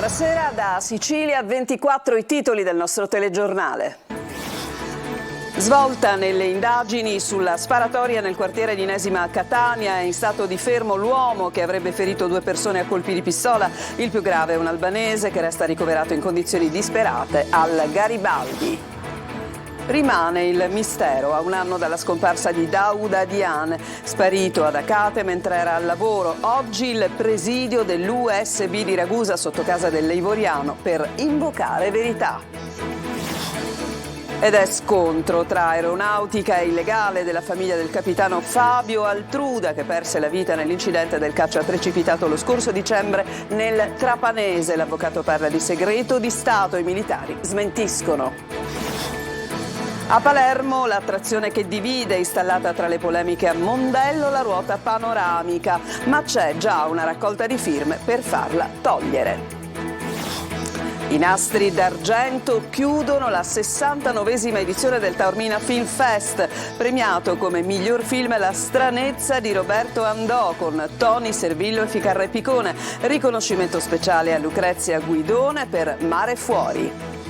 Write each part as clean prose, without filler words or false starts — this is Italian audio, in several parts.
Buonasera, da Sicilia 24 i titoli del nostro telegiornale. Svolta nelle indagini sulla sparatoria nel quartiere di Inesima a Catania. È in stato di fermo l'uomo che avrebbe ferito 2 persone a colpi di pistola. Il più grave è un albanese che resta ricoverato in condizioni disperate al Garibaldi. Rimane il mistero a un anno dalla scomparsa di Dauda Dian, sparito ad Acate mentre era al lavoro. Oggi il presidio dell'USB di Ragusa sotto casa dell'Ivoriano per invocare verità. Ed è scontro tra aeronautica e illegale della famiglia del capitano Fabio Altruda, che perse la vita nell'incidente del caccia precipitato lo scorso dicembre nel Trapanese. L'avvocato parla di segreto di Stato, i militari smentiscono. A Palermo l'attrazione che divide, installata tra le polemiche a Mondello, la ruota panoramica, ma c'è già una raccolta di firme per farla togliere. I Nastri d'Argento chiudono la 69esima edizione del Taormina Film Fest, premiato come miglior film La stranezza di Roberto Andò con Toni Servillo e Ficarra e Picone, riconoscimento speciale a Lucrezia Guidone per Mare Fuori.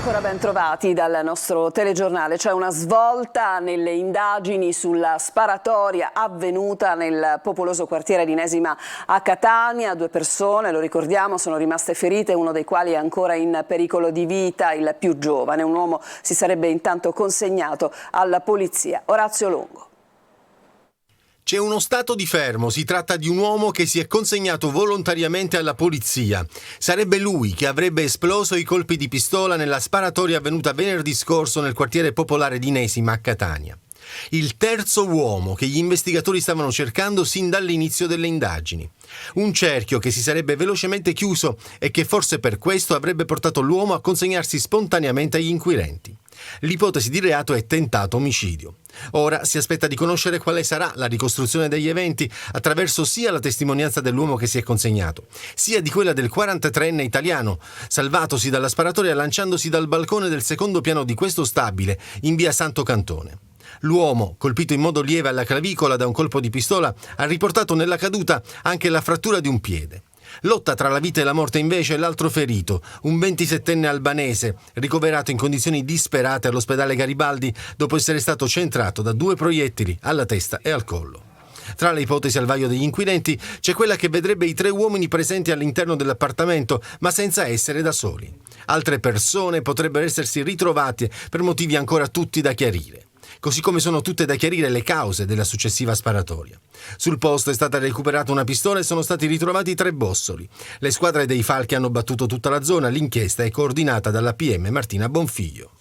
Ancora ben trovati dal nostro telegiornale. C'è una svolta nelle indagini sulla sparatoria avvenuta nel popoloso quartiere di Inesima a Catania. 2 persone, lo ricordiamo, sono rimaste ferite, uno dei quali è ancora in pericolo di vita, il più giovane. Un uomo si sarebbe intanto consegnato alla polizia. Orazio Longo. C'è uno stato di fermo, si tratta di un uomo che si è consegnato volontariamente alla polizia. Sarebbe lui che avrebbe esploso i colpi di pistola nella sparatoria avvenuta venerdì scorso nel quartiere popolare di Inesima a Catania. Il terzo uomo che gli investigatori stavano cercando sin dall'inizio delle indagini. Un cerchio che si sarebbe velocemente chiuso e che forse per questo avrebbe portato l'uomo a consegnarsi spontaneamente agli inquirenti. L'ipotesi di reato è tentato omicidio. Ora si aspetta di conoscere quale sarà la ricostruzione degli eventi attraverso sia la testimonianza dell'uomo che si è consegnato, sia di quella del 43enne italiano, salvatosi dalla sparatoria lanciandosi dal balcone del secondo piano di questo stabile in via Santo Cantone. L'uomo, colpito in modo lieve alla clavicola da un colpo di pistola, ha riportato nella caduta anche la frattura di un piede. Lotta tra la vita e la morte invece l'altro ferito, un 27enne albanese, ricoverato in condizioni disperate all'ospedale Garibaldi dopo essere stato centrato da 2 proiettili alla testa e al collo. Tra le ipotesi al vaglio degli inquirenti c'è quella che vedrebbe i 3 uomini presenti all'interno dell'appartamento, ma senza essere da soli. Altre persone potrebbero essersi ritrovate per motivi ancora tutti da chiarire. Così come sono tutte da chiarire le cause della successiva sparatoria. Sul posto è stata recuperata una pistola e sono stati ritrovati 3 bossoli. Le squadre dei Falchi hanno battuto tutta la zona, l'inchiesta è coordinata dalla PM Martina Bonfiglio.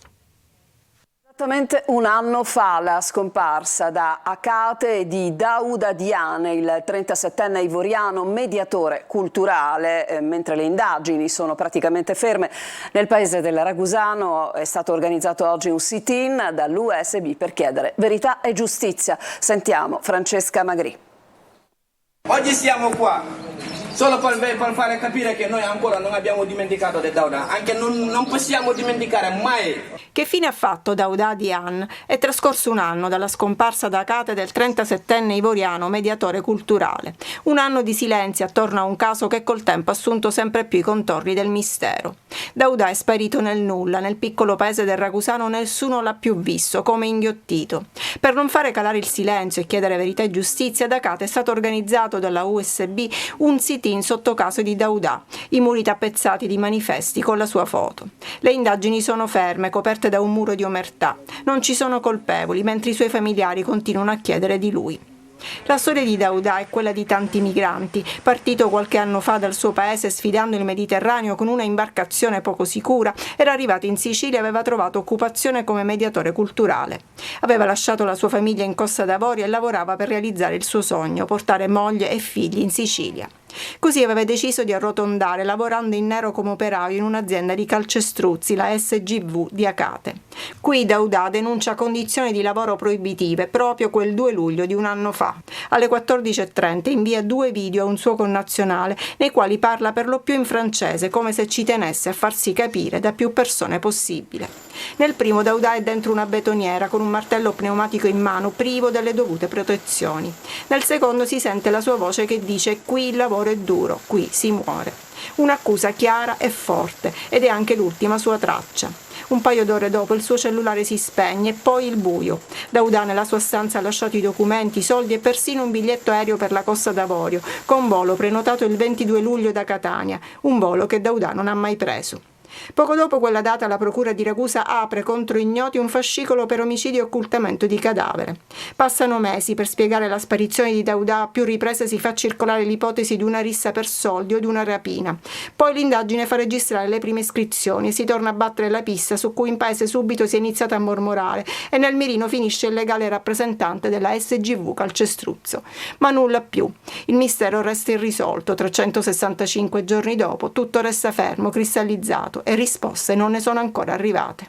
Esattamente un anno fa la scomparsa da Acate di Dauda Dian, il 37enne ivoriano mediatore culturale. Mentre le indagini sono praticamente ferme nel paese del Ragusano, è stato organizzato oggi un sit-in dall'USB per chiedere verità e giustizia. Sentiamo Francesca Magri. Oggi siamo qua solo per fare capire che noi ancora non abbiamo dimenticato di Dauda, anche non possiamo dimenticare mai. Che fine ha fatto Dauda Dian? È trascorso un anno dalla scomparsa da Acate del 37enne ivoriano mediatore culturale. Un anno di silenzio attorno a un caso che col tempo ha assunto sempre più i contorni del mistero. Dauda è sparito nel nulla, nel piccolo paese del Ragusano nessuno l'ha più visto, come inghiottito. Per non fare calare il silenzio e chiedere verità e giustizia, ad Acate è stato organizzato dalla USB un sit-in sotto casa di Dauda, i muri tappezzati di manifesti con la sua foto. Le indagini sono ferme, coperte da un muro di omertà. Non ci sono colpevoli, mentre i suoi familiari continuano a chiedere di lui. La storia di Dauda è quella di tanti migranti, partito qualche anno fa dal suo paese sfidando il Mediterraneo con una imbarcazione poco sicura, era arrivato in Sicilia e aveva trovato occupazione come mediatore culturale. Aveva lasciato la sua famiglia in Costa d'Avorio e lavorava per realizzare il suo sogno, portare moglie e figli in Sicilia. Così aveva deciso di arrotondare lavorando in nero come operaio in un'azienda di calcestruzzi, la SGV di Acate. Qui Dauda denuncia condizioni di lavoro proibitive proprio quel 2 luglio di un anno fa. Alle 14:30 invia 2 video a un suo connazionale nei quali parla per lo più in francese, come se ci tenesse a farsi capire da più persone possibile. Nel primo Daouda è dentro una betoniera con un martello pneumatico in mano, privo delle dovute protezioni. Nel secondo si sente la sua voce che dice: qui il lavoro è duro, qui si muore. Un'accusa chiara e forte, ed è anche l'ultima sua traccia. Un paio d'ore dopo il suo cellulare si spegne e poi il buio. Daouda nella sua stanza ha lasciato i documenti, i soldi e persino un biglietto aereo per la Costa d'Avorio, con volo prenotato il 22 luglio da Catania, un volo che Daouda non ha mai preso. Poco dopo quella data la procura di Ragusa apre contro ignoti un fascicolo per omicidio e occultamento di cadavere. Passano mesi per spiegare la sparizione di Daouda, a più riprese si fa circolare l'ipotesi di una rissa per soldi o di una rapina. Poi l'indagine fa registrare le prime iscrizioni e si torna a battere la pista su cui in paese subito si è iniziato a mormorare, e nel mirino finisce il legale rappresentante della SGV Calcestruzzo. Ma nulla più. Il mistero resta irrisolto. 365 giorni dopo tutto resta fermo, cristallizzato, e risposte non ne sono ancora arrivate.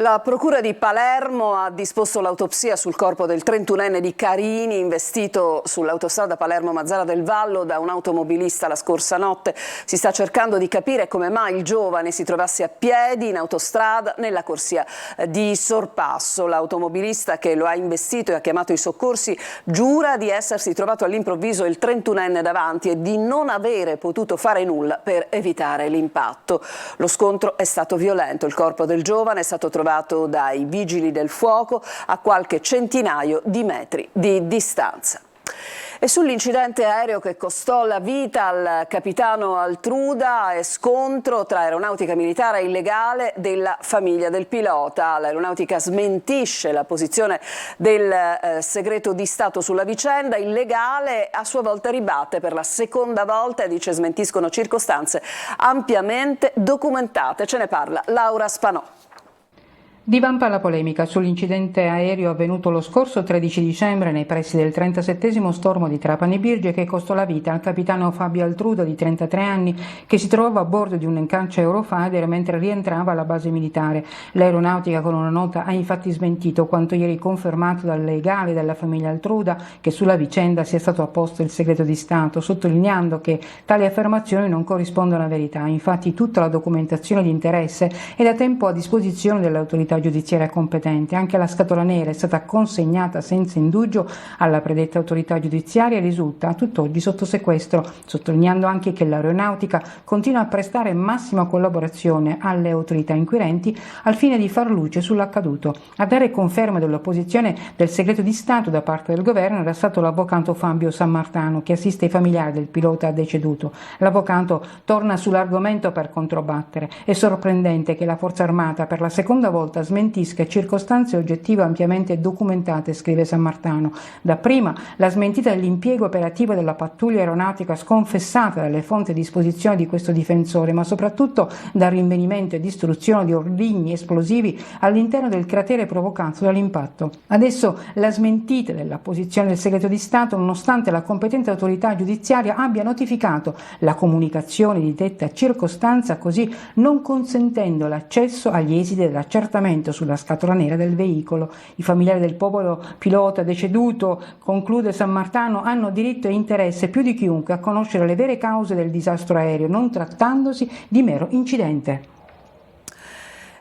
La Procura di Palermo ha disposto l'autopsia sul corpo del 31enne di Carini, investito sull'autostrada Palermo-Mazara del Vallo da un automobilista la scorsa notte. Si sta cercando di capire come mai il giovane si trovasse a piedi in autostrada nella corsia di sorpasso. L'automobilista che lo ha investito e ha chiamato i soccorsi giura di essersi trovato all'improvviso il 31enne davanti e di non avere potuto fare nulla per evitare l'impatto. Lo scontro è stato violento. Il corpo del giovane è stato trovato dai vigili del fuoco a qualche centinaio di metri di distanza. E sull'incidente aereo che costò la vita al capitano Altruda è scontro tra aeronautica militare illegale della famiglia del pilota. L'aeronautica smentisce la posizione del segreto di Stato sulla vicenda, il legale a sua volta ribatte per la seconda volta e dice smentiscono circostanze ampiamente documentate. Ce ne parla Laura Spanò. Divampa la polemica sull'incidente aereo avvenuto lo scorso 13 dicembre nei pressi del 37° stormo di Trapani Birge che costò la vita al capitano Fabio Altruda di 33 anni che si trovava a bordo di un Caccia Eurofighter mentre rientrava alla base militare. L'aeronautica con una nota ha infatti smentito quanto ieri confermato dal legale della famiglia Altruda che sulla vicenda sia stato apposto il segreto di Stato, sottolineando che tali affermazioni non corrispondono alla verità. Infatti tutta la documentazione di interesse è da tempo a disposizione dell'autorità giudiziaria competente. Anche la scatola nera è stata consegnata senza indugio alla predetta autorità giudiziaria e risulta a tutt'oggi sotto sequestro, sottolineando anche che l'aeronautica continua a prestare massima collaborazione alle autorità inquirenti al fine di far luce sull'accaduto. A dare conferma dell'opposizione del segreto di Stato da parte del governo era stato l'avvocato Fabio Sammartano che assiste i familiari del pilota deceduto. L'avvocato torna sull'argomento per controbattere. È sorprendente che la Forza Armata per la seconda volta smentisca circostanze oggettive ampiamente documentate, scrive Sammartano. Dapprima la smentita dell'impiego operativo della pattuglia aeronautica sconfessata dalle fonti a disposizione di questo difensore, ma soprattutto dal rinvenimento e distruzione di ordigni esplosivi all'interno del cratere provocato dall'impatto. Adesso la smentita della posizione del segreto di Stato, nonostante la competente autorità giudiziaria abbia notificato la comunicazione di detta circostanza, così non consentendo l'accesso agli esiti dell'accertamento sulla scatola nera del veicolo. I familiari del povero pilota deceduto, conclude Sammartano, hanno diritto e interesse più di chiunque a conoscere le vere cause del disastro aereo, non trattandosi di mero incidente.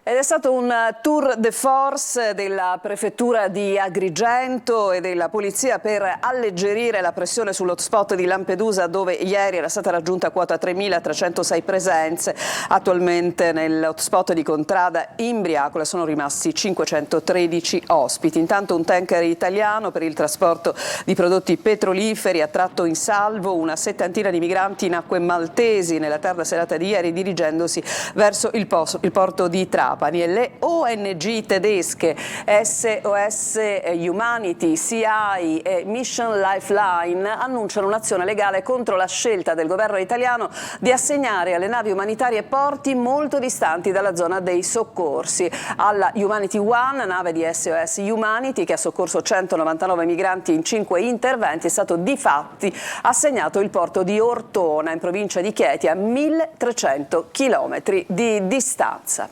Ed è stato un tour de force della prefettura di Agrigento e della polizia per alleggerire la pressione sull'hotspot di Lampedusa, dove ieri era stata raggiunta quota 3.306 presenze. Attualmente nell'hotspot di Contrada in Briacola sono rimasti 513 ospiti. Intanto un tanker italiano per il trasporto di prodotti petroliferi ha tratto in salvo una settantina di migranti in acque maltesi nella tarda serata di ieri, dirigendosi verso il porto di Trapani. E le ONG tedesche SOS Humanity, CI e Mission Lifeline annunciano un'azione legale contro la scelta del governo italiano di assegnare alle navi umanitarie porti molto distanti dalla zona dei soccorsi. Alla Humanity One, nave di SOS Humanity che ha soccorso 199 migranti in 5 interventi, è stato difatti assegnato il porto di Ortona in provincia di Chieti a 1300 km di distanza.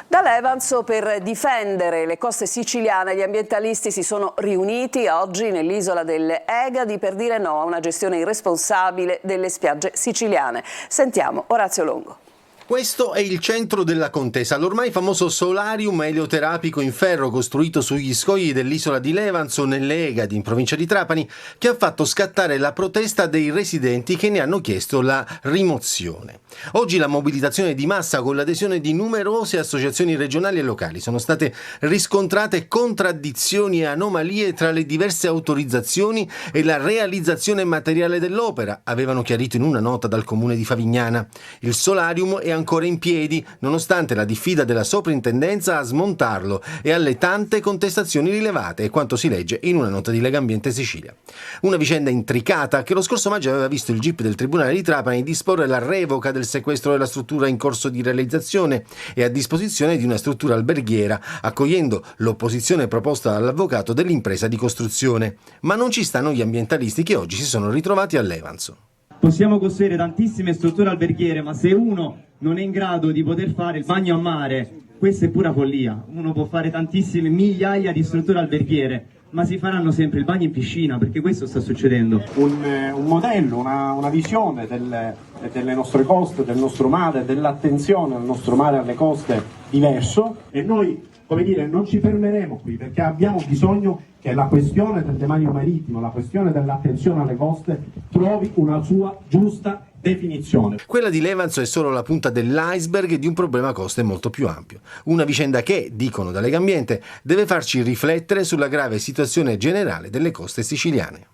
Da Levanzo, per difendere le coste siciliane, gli ambientalisti si sono riuniti oggi nell'isola delle Egadi per dire no a una gestione irresponsabile delle spiagge siciliane. Sentiamo Orazio Longo. Questo è il centro della contesa, l'ormai famoso solarium elioterapico in ferro costruito sugli scogli dell'isola di Levanzo nelle Egadi, in provincia di Trapani, che ha fatto scattare la protesta dei residenti che ne hanno chiesto la rimozione. Oggi la mobilitazione di massa con l'adesione di numerose associazioni regionali e locali. Sono state riscontrate contraddizioni e anomalie tra le diverse autorizzazioni e la realizzazione materiale dell'opera, avevano chiarito in una nota dal comune di Favignana. Il solarium è ancora in piedi, nonostante la diffida della soprintendenza a smontarlo e alle tante contestazioni rilevate, e quanto si legge in una nota di Legambiente Sicilia. Una vicenda intricata che lo scorso maggio aveva visto il GIP del Tribunale di Trapani disporre la revoca del sequestro della struttura in corso di realizzazione e a disposizione di una struttura alberghiera, accogliendo l'opposizione proposta dall'avvocato dell'impresa di costruzione. Ma non ci stanno gli ambientalisti che oggi si sono ritrovati a Levanzo. Possiamo costruire tantissime strutture alberghiere, ma se uno non è in grado di poter fare il bagno a mare, questa è pura follia. Uno può fare tantissime migliaia di strutture alberghiere, ma si faranno sempre il bagno in piscina, perché questo sta succedendo. Un modello, una visione delle nostre coste, del nostro mare, dell'attenzione al nostro mare e alle coste diverso, e noi, come dire, non ci fermeremo qui, perché abbiamo bisogno che la questione del demanio marittimo, la questione dell'attenzione alle coste trovi una sua giusta definizione. Quella di Levanzo è solo la punta dell'iceberg di un problema coste molto più ampio. Una vicenda che, dicono da Legambiente, deve farci riflettere sulla grave situazione generale delle coste siciliane.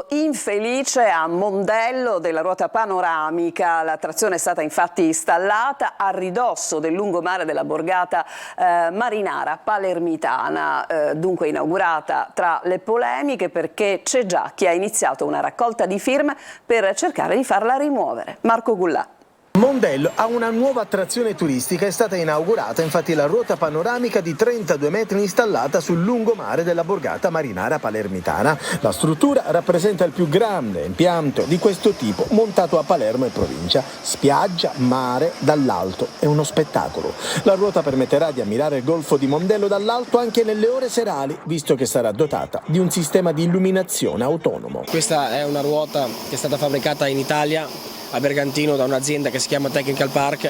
Infelice a Mondello della ruota panoramica. L'attrazione è stata infatti installata a ridosso del lungomare della borgata marinara palermitana, dunque inaugurata tra le polemiche perché c'è già chi ha iniziato una raccolta di firme per cercare di farla rimuovere. Marco Gullà. Mondello ha una nuova attrazione turistica, è stata inaugurata infatti la ruota panoramica di 32 metri installata sul lungomare della borgata marinara palermitana. La struttura rappresenta il più grande impianto di questo tipo montato a Palermo e provincia. Spiaggia, mare, dall'alto, è uno spettacolo. La ruota permetterà di ammirare il golfo di Mondello dall'alto anche nelle ore serali, visto che sarà dotata di un sistema di illuminazione autonomo. Questa è una ruota che è stata fabbricata in Italia, a Bergantino, da un'azienda che si chiama Technical Park,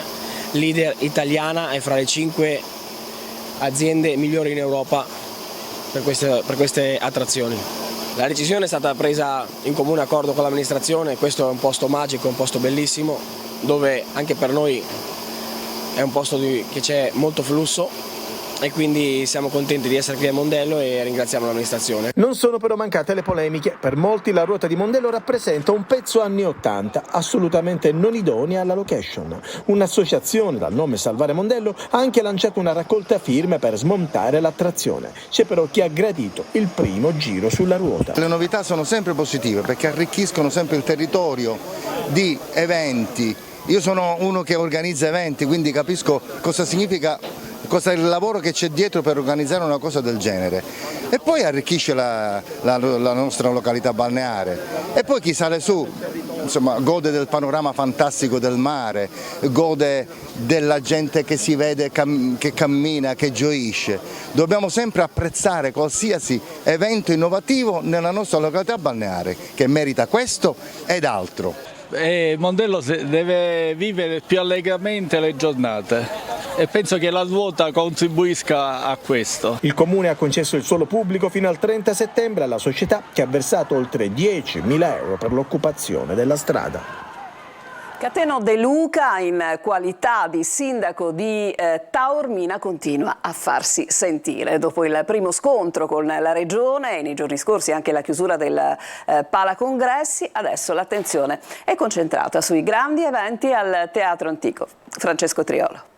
leader italiana e fra le 5 aziende migliori in Europa per queste attrazioni. La decisione è stata presa in comune accordo con l'amministrazione. Questo è un posto magico, un posto bellissimo, dove anche per noi è un posto che c'è molto flusso, e quindi siamo contenti di essere qui a Mondello e ringraziamo l'amministrazione. Non sono però mancate le polemiche. Per molti la ruota di Mondello rappresenta un pezzo anni 80, assolutamente non idonea alla location. Un'associazione dal nome Salvare Mondello ha anche lanciato una raccolta firme per smontare l'attrazione. C'è però chi ha gradito il primo giro sulla ruota. Le novità sono sempre positive perché arricchiscono sempre il territorio di eventi. Io sono uno che organizza eventi, quindi capisco cosa significa, cosa è il lavoro che c'è dietro per organizzare una cosa del genere, e poi arricchisce la nostra località balneare, e poi chi sale su, insomma, gode del panorama fantastico del mare, gode della gente che si vede, che cammina, che gioisce. Dobbiamo sempre apprezzare qualsiasi evento innovativo nella nostra località balneare, che merita questo ed altro. Mondello deve vivere più allegramente le giornate e penso che la ruota contribuisca a questo. Il comune ha concesso il suolo pubblico fino al 30 settembre alla società, che ha versato oltre 10.000 euro per l'occupazione della strada. Cateno De Luca, in qualità di sindaco di Taormina, continua a farsi sentire. Dopo il primo scontro con la regione e nei giorni scorsi anche la chiusura del Palacongressi, adesso l'attenzione è concentrata sui grandi eventi al Teatro Antico. Francesco Triolo.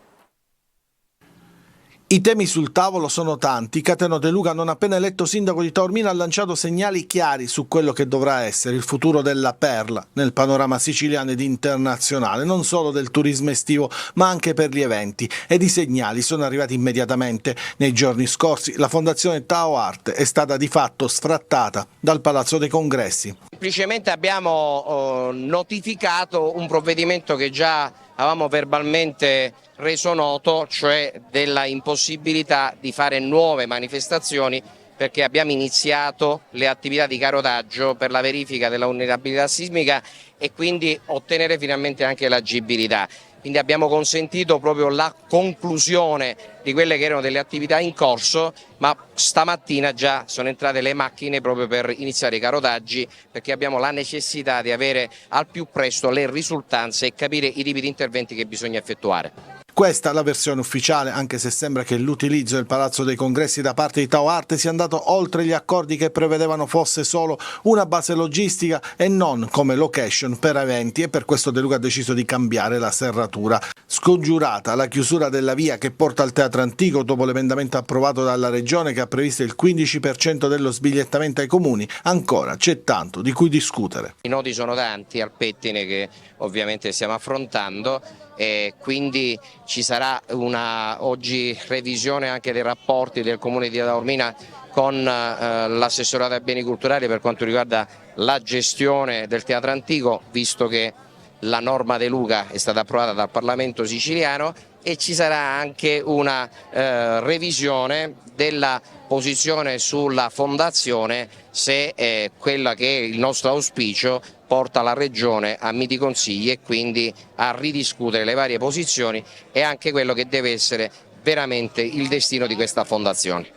I temi sul tavolo sono tanti. Cateno De Luca, non appena eletto sindaco di Taormina, ha lanciato segnali chiari su quello che dovrà essere il futuro della perla nel panorama siciliano ed internazionale, non solo del turismo estivo ma anche per gli eventi, ed i segnali sono arrivati immediatamente. Nei giorni scorsi la fondazione Tao Art è stata di fatto sfrattata dal Palazzo dei Congressi. Semplicemente abbiamo notificato un provvedimento che già avevamo verbalmente reso noto, cioè della impossibilità di fare nuove manifestazioni, perché abbiamo iniziato le attività di carotaggio per la verifica della vulnerabilità sismica e quindi ottenere finalmente anche l'agibilità. Quindi abbiamo consentito proprio la conclusione di quelle che erano delle attività in corso, ma stamattina già sono entrate le macchine proprio per iniziare i carotaggi, perché abbiamo la necessità di avere al più presto le risultanze e capire i tipi di interventi che bisogna effettuare. Questa è la versione ufficiale, anche se sembra che l'utilizzo del Palazzo dei Congressi da parte di Tau Arte sia andato oltre gli accordi che prevedevano fosse solo una base logistica e non come location per eventi, e per questo De Luca ha deciso di cambiare la serratura. Scongiurata la chiusura della via che porta al Teatro Antico dopo l'emendamento approvato dalla Regione che ha previsto il 15% dello sbigliettamento ai comuni, ancora c'è tanto di cui discutere. I nodi sono tanti al pettine che ovviamente stiamo affrontando, e quindi ci sarà una oggi revisione anche dei rapporti del Comune di Taormina con l'assessorato ai beni culturali per quanto riguarda la gestione del Teatro Antico, visto che la norma De Luca è stata approvata dal Parlamento siciliano, e ci sarà anche una revisione della posizione sulla fondazione, se quella che è il nostro auspicio porta la Regione a miti consigli e quindi a ridiscutere le varie posizioni e anche quello che deve essere veramente il destino di questa fondazione.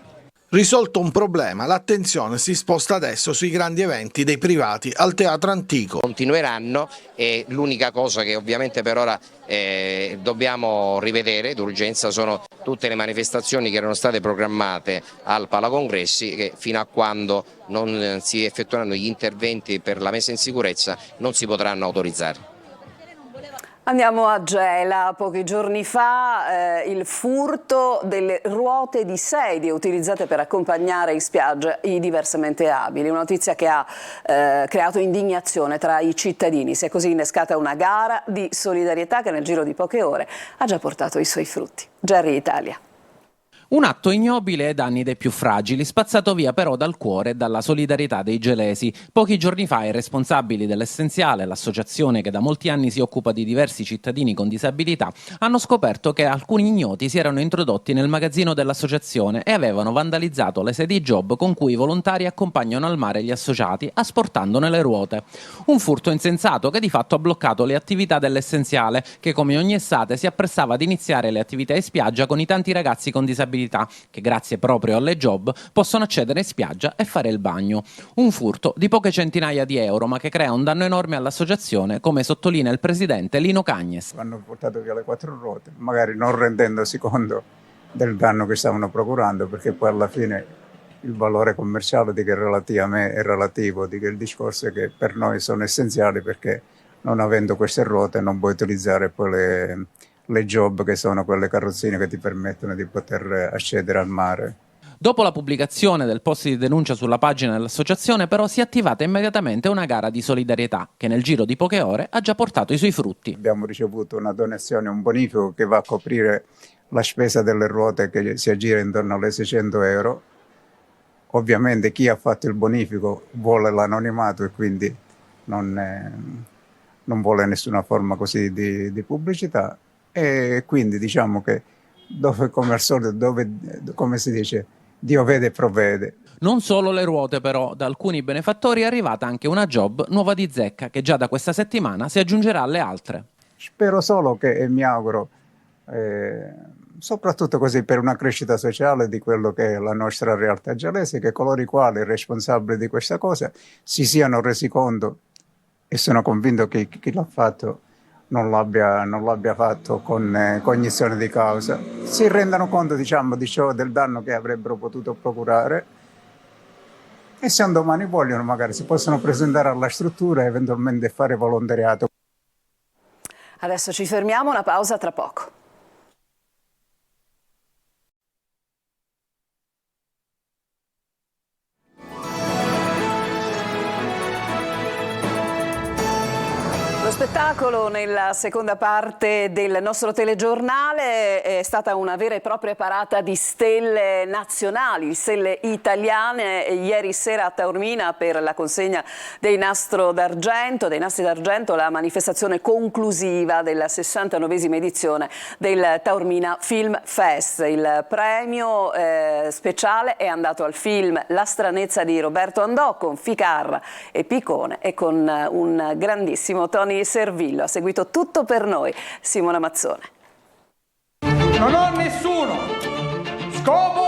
Risolto un problema, l'attenzione si sposta adesso sui grandi eventi dei privati al Teatro Antico. Continueranno, e l'unica cosa che ovviamente per ora dobbiamo rivedere d'urgenza sono tutte le manifestazioni che erano state programmate al Palacongressi, che fino a quando non si effettueranno gli interventi per la messa in sicurezza non si potranno autorizzare. Andiamo a Gela. Pochi giorni fa il furto delle ruote di sedie utilizzate per accompagnare in spiaggia i diversamente abili, una notizia che ha creato indignazione tra i cittadini. Si è così innescata una gara di solidarietà che nel giro di poche ore ha già portato i suoi frutti. Jerry Italia. Un atto ignobile ai danni dei più fragili, spazzato via però dal cuore e dalla solidarietà dei gelesi. Pochi giorni fa i responsabili dell'Essenziale, l'associazione che da molti anni si occupa di diversi cittadini con disabilità, hanno scoperto che alcuni ignoti si erano introdotti nel magazzino dell'associazione e avevano vandalizzato le sedie job con cui i volontari accompagnano al mare gli associati, asportandone le ruote. Un furto insensato che di fatto ha bloccato le attività dell'Essenziale, che come ogni estate si appressava ad iniziare le attività in spiaggia con i tanti ragazzi con disabilità che grazie proprio alle job possono accedere in spiaggia e fare il bagno. Un furto di poche centinaia di euro, ma che crea un danno enorme all'associazione, come sottolinea il presidente Lino Cagnes. Hanno portato via le 4 ruote, magari non rendendosi conto del danno che stavano procurando, perché poi alla fine il valore commerciale di che relativo a me è relativo, di che il discorso è che per noi sono essenziali, perché non avendo queste ruote non puoi utilizzare poi le job, che sono quelle carrozzine che ti permettono di poter accedere al mare. Dopo la pubblicazione del post di denuncia sulla pagina dell'associazione, però, si è attivata immediatamente una gara di solidarietà che nel giro di poche ore ha già portato i suoi frutti. Abbiamo ricevuto una donazione, un bonifico che va a coprire la spesa delle ruote, che si aggira intorno alle 600 euro. Ovviamente chi ha fatto il bonifico vuole l'anonimato e quindi non vuole nessuna forma così di pubblicità. E quindi diciamo che dove, come al solito, come si dice, Dio vede e provvede. Non solo le ruote però, da alcuni benefattori è arrivata anche una job nuova di zecca che già da questa settimana si aggiungerà alle altre. Spero solo che, e mi auguro, soprattutto così per una crescita sociale di quello che è la nostra realtà gelese, che coloro i quali responsabili di questa cosa si siano resi conto, e sono convinto che chi l'ha fatto non l'abbia fatto con cognizione di causa, si rendano conto, diciamo, di ciò, del danno che avrebbero potuto procurare, e se un domani vogliono magari si possono presentare alla struttura e eventualmente fare volontariato. Adesso ci fermiamo, una pausa, tra poco. Lo spettacolo nella seconda parte del nostro telegiornale è stata una vera e propria parata di stelle nazionali, stelle italiane. Ieri sera a Taormina per la consegna dei nastri d'argento, la manifestazione conclusiva della 69esima edizione del Taormina Film Fest. Il premio speciale è andato al film La stranezza di Roberto Andò con Ficarra e Picone e con un grandissimo Tony Servillo. Ha seguito tutto per noi Simona Mazzone. Non ho nessuno scopo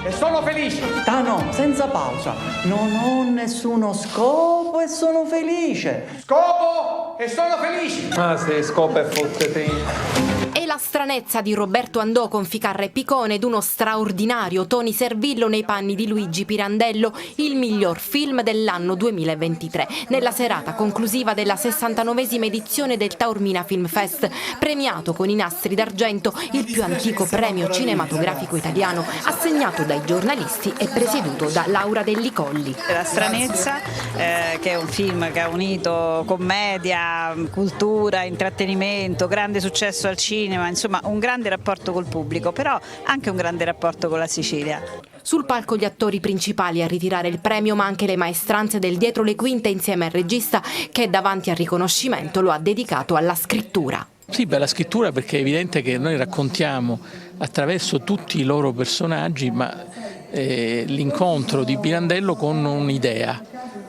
e sono felice. No, senza pausa. Non ho nessuno scopo e sono felice. Scopo e sono felice. Ah sì, scopo e fottete. E La stranezza di Roberto Andò con Ficarra e Picone ed uno straordinario Tony Servillo nei panni di Luigi Pirandello, il miglior film dell'anno 2023. Nella serata conclusiva della 69esima edizione del Taormina Film Fest, premiato con i nastri d'argento, il più antico premio cinematografico italiano, assegnato dai giornalisti e presieduto da Laura Delli Colli. La stranezza, che è un film che ha unito commedia, cultura, intrattenimento, grande successo al cinema, insomma un grande rapporto col pubblico, però anche un grande rapporto con la Sicilia. Sul palco gli attori principali a ritirare il premio, ma anche le maestranze del dietro le quinte insieme al regista che davanti al riconoscimento lo ha dedicato alla scrittura. Sì, la scrittura, perché è evidente che noi raccontiamo attraverso tutti i loro personaggi, ma l'incontro di Pirandello con un'idea,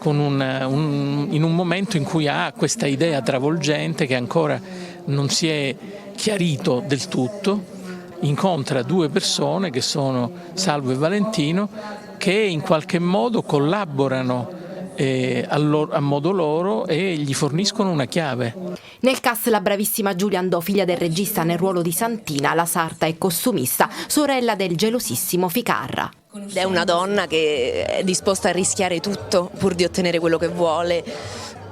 in un momento in cui ha questa idea travolgente che ancora non si è chiarito del tutto, incontra due persone che sono Salvo e Valentino, che in qualche modo collaborano a modo loro e gli forniscono una chiave. Nel cast la bravissima Giulia Andò, figlia del regista nel ruolo di Santina, la sarta e costumista, sorella del gelosissimo Ficarra. È una donna che è disposta a rischiare tutto pur di ottenere quello che vuole.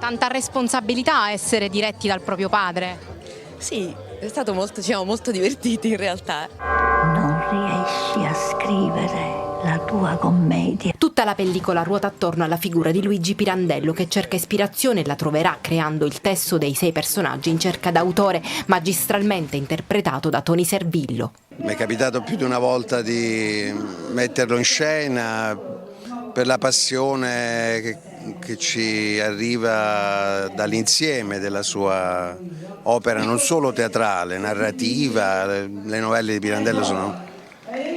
Tanta responsabilità essere diretti dal proprio padre. Sì, è stato molto divertiti in realtà. Non riesci a scrivere la tua commedia. Tutta la pellicola ruota attorno alla figura di Luigi Pirandello, che cerca ispirazione e la troverà creando il testo dei 6 personaggi in cerca d'autore, magistralmente interpretato da Tony Servillo. Mi è capitato più di una volta di metterlo in scena per la passione che ci arriva dall'insieme della sua opera, non solo teatrale, narrativa. Le novelle di Pirandello sono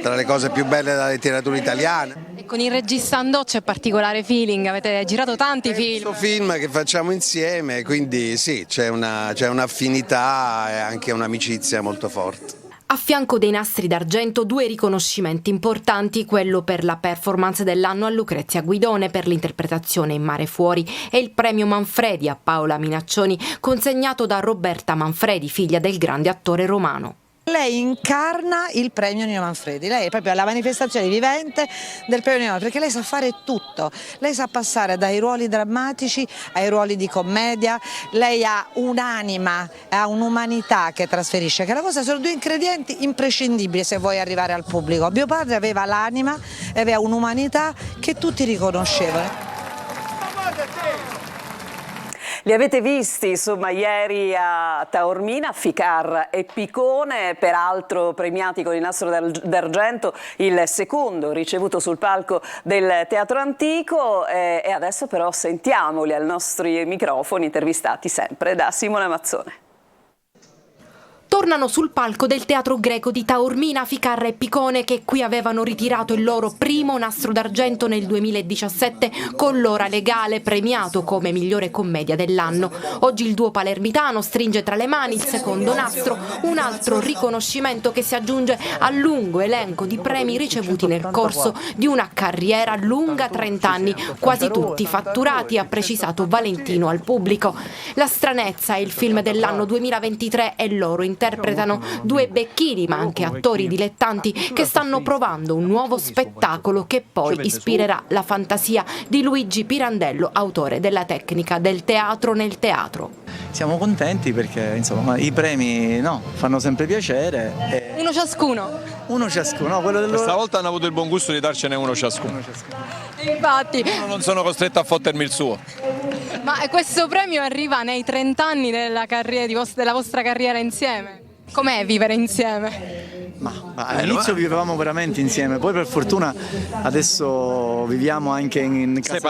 tra le cose più belle della letteratura italiana. E con il regista Andò c'è particolare feeling, avete girato tanti film. Questo film che facciamo insieme, quindi sì, c'è un'affinità e anche un'amicizia molto forte. A fianco dei nastri d'argento 2 riconoscimenti importanti, quello per la performance dell'anno a Lucrezia Guidone per l'interpretazione in Mare Fuori e il premio Manfredi a Paola Minaccioni, consegnato da Roberta Manfredi, figlia del grande attore romano. Lei incarna il premio Nino Manfredi, lei è proprio la manifestazione vivente del premio Nino Manfredi, perché lei sa fare tutto, lei sa passare dai ruoli drammatici ai ruoli di commedia, lei ha un'anima, ha un'umanità che trasferisce, che la cosa sono 2 ingredienti imprescindibili se vuoi arrivare al pubblico. Mio padre aveva l'anima e aveva un'umanità che tutti riconoscevano. Li avete visti, insomma, ieri a Taormina, Ficarra e Picone, peraltro premiati con il nastro d'argento, il secondo ricevuto sul palco del Teatro Antico, e adesso però sentiamoli ai nostri microfoni, intervistati sempre da Simona Mazzone. Tornano sul palco del Teatro Greco di Taormina Ficarra e Picone, che qui avevano ritirato il loro primo nastro d'argento nel 2017 con L'ora legale, premiato come migliore commedia dell'anno. Oggi il duo palermitano stringe tra le mani il secondo nastro, un altro riconoscimento che si aggiunge al lungo elenco di premi ricevuti nel corso di una carriera lunga 30 anni, quasi tutti fatturati, ha precisato Valentino al pubblico. La stranezza è il film dell'anno 2023 e loro interpretano 2 becchini ma anche attori dilettanti che stanno provando un nuovo spettacolo che poi ispirerà la fantasia di Luigi Pirandello, autore della tecnica del teatro nel teatro. Siamo contenti perché insomma i premi fanno sempre piacere. Uno ciascuno. Uno ciascuno, quello del Questa volta hanno avuto il buon gusto di darcene uno ciascuno. Infatti. Non sono costretto a fottermi il suo. Ma questo premio arriva nei 30 anni della vostra carriera insieme? Com'è vivere insieme? All'inizio vivevamo veramente insieme, poi per fortuna adesso viviamo anche in case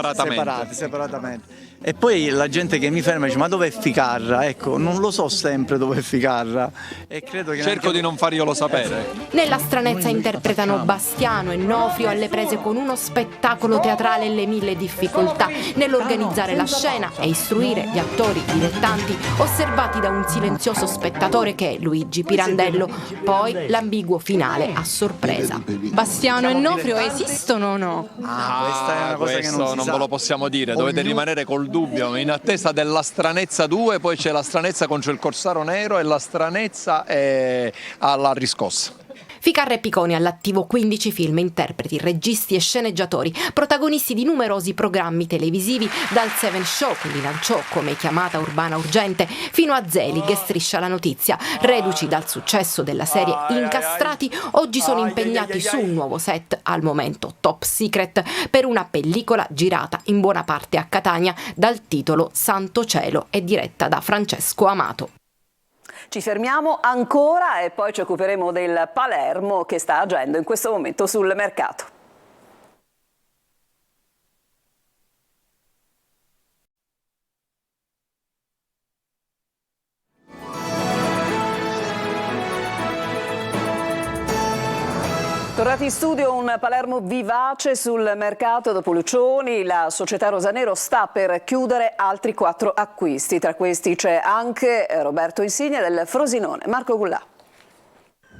separatamente. E poi la gente che mi ferma dice: ma dov'è Ficarra? Ecco, non lo so sempre dov'è Ficarra e credo che cerco di non farglielo sapere. Nella stranezza interpretano Bastiano e Nofrio alle prese con uno spettacolo teatrale e le mille difficoltà nell'organizzare la scena e istruire gli attori dilettanti osservati da un silenzioso spettatore che è Luigi Pirandello. Poi l'ambiguo finale a sorpresa. Bastiano e Nofrio esistono o no? Questa è una cosa che non ve lo possiamo dire, dovete rimanere col dubbio, in attesa della Stranezza 2, poi c'è la Stranezza contro il Corsaro Nero e la Stranezza alla riscossa. Ficarra e Picconi all'attivo 15 film, interpreti, registi e sceneggiatori, protagonisti di numerosi programmi televisivi, dal Seven Show che li lanciò come Chiamata Urbana Urgente fino a Zelig e Striscia la Notizia. Reduci dal successo della serie Incastrati, oggi sono impegnati su un nuovo set, al momento top secret, per una pellicola girata in buona parte a Catania dal titolo Santo Cielo e diretta da Francesco Amato. Ci fermiamo ancora e poi ci occuperemo del Palermo che sta agendo in questo momento sul mercato. Tornati in studio, un Palermo vivace sul mercato dopo Lucioni. La società Rosanero sta per chiudere altri 4 acquisti. Tra questi c'è anche Roberto Insigne del Frosinone. Marco Gullà.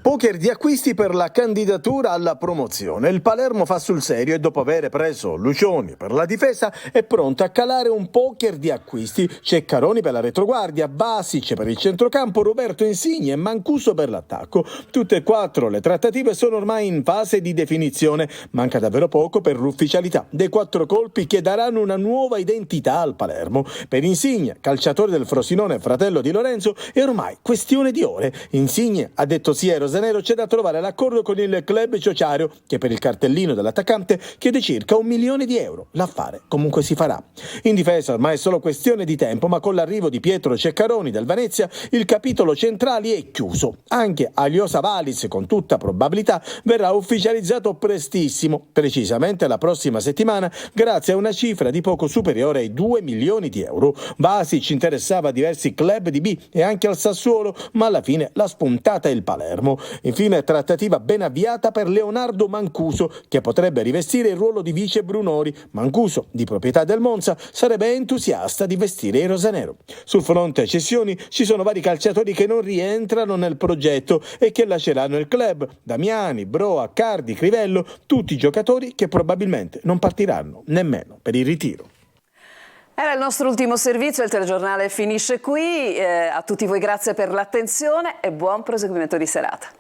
Poker di acquisti per la candidatura alla promozione. Il Palermo fa sul serio e dopo aver preso Lucioni per la difesa è pronto a calare un poker di acquisti. Ceccaroni per la retroguardia, Basic per il centrocampo, Roberto Insigne e Mancuso per l'attacco. Tutte e 4 le trattative sono ormai in fase di definizione. Manca davvero poco per l'ufficialità dei 4 colpi che daranno una nuova identità al Palermo. Per Insigne, calciatore del Frosinone, fratello di Lorenzo, è ormai questione di ore. Insigne ha detto sì ai Rosanero, c'è da trovare l'accordo con il club ciociario che per il cartellino dell'attaccante chiede circa €1 milione. L'affare comunque si farà. In difesa ormai è solo questione di tempo, ma con l'arrivo di Pietro Ceccaroni del Venezia il capitolo centrali è chiuso. Anche Aliosa Valis con tutta probabilità verrà ufficializzato prestissimo, precisamente la prossima settimana, grazie a una cifra di poco superiore ai €2 milioni. Basic interessava a diversi club di B e anche al Sassuolo, ma alla fine l'ha spuntata il Palermo. Infine trattativa ben avviata per Leonardo Mancuso, che potrebbe rivestire il ruolo di vice Brunori. Mancuso, di proprietà del Monza, sarebbe entusiasta di vestire i rosanero. Sul fronte cessioni ci sono vari calciatori che non rientrano nel progetto e che lasceranno il club. Damiani, Broa, Cardi, Crivello, tutti giocatori che probabilmente non partiranno nemmeno per il ritiro. Era il nostro ultimo servizio, il telegiornale finisce qui. A tutti voi grazie per l'attenzione e buon proseguimento di serata.